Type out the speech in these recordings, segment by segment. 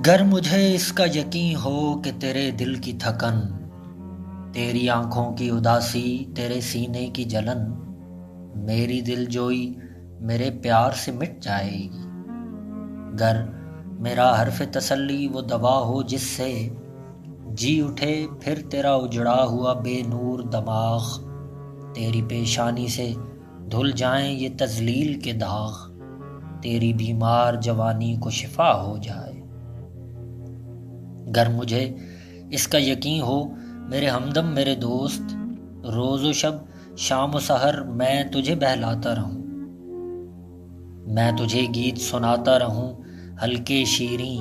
گر مجھے اس کا یقین ہو کہ تیرے دل کی تھکن، تیری آنکھوں کی اداسی، تیرے سینے کی جلن، میری دل جوئی میرے پیار سے مٹ جائے گی۔ گر میرا حرف تسلی وہ دوا ہو جس سے جی اٹھے پھر تیرا اجڑا ہوا بے نور دماغ، تیری پیشانی سے دھل جائیں یہ تذلیل کے داغ، تیری بیمار جوانی کو شفا ہو جائے۔ گر مجھے اس کا یقین ہو میرے ہمدم میرے دوست، روز و شب شام و سحر میں تجھے بہلاتا رہوں، میں تجھے گیت سناتا رہوں ہلکے شیریں،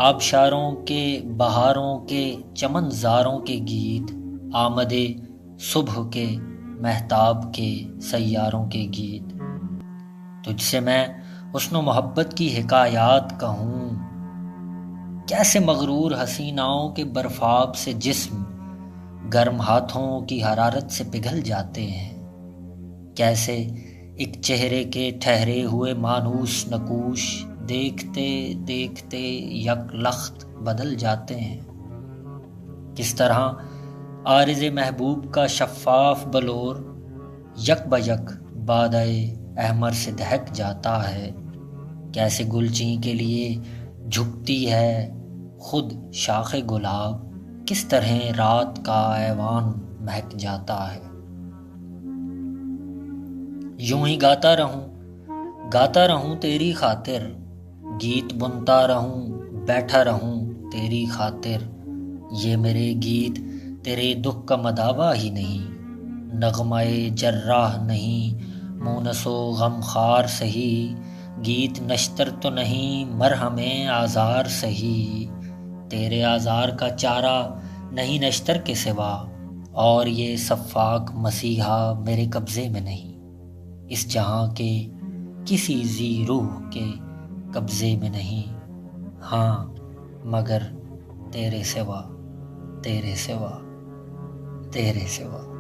آبشاروں کے بہاروں کے چمن زاروں کے گیت، آمدے صبح کے مہتاب کے سیاروں کے گیت، تجھ سے میں حسن و محبت کی حکایات کہوں، کیسے مغرور حسیناؤں کے برفاب سے جسم گرم ہاتھوں کی حرارت سے پگھل جاتے ہیں، کیسے ایک چہرے کے ٹھہرے ہوئے مانوس نقوش دیکھتے دیکھتے یک لخت بدل جاتے ہیں، کس طرح عارض محبوب کا شفاف بلور یک بیک بادۂ احمر سے دہک جاتا ہے، کیسے گلچین کے لیے جھکتی ہے خود شاخ گلاب، کس طرح رات کا ایوان مہک جاتا ہے۔ یوں ہی گاتا رہوں تیری خاطر، گیت بنتا رہوں بیٹھا رہوں تیری خاطر، یہ میرے گیت تیرے دکھ کا مداوا ہی نہیں، نغمہ جراح نہیں مونس و غم خوار سہی، گیت نشتر تو نہیں مرہم آزار سہی، تیرے آزار کا چارہ نہیں نشتر کے سوا، اور یہ سفاک مسیحا میرے قبضے میں نہیں، اس جہاں کے کسی ذی روح کے قبضے میں نہیں، ہاں مگر تیرے سوا تیرے سوا تیرے سوا۔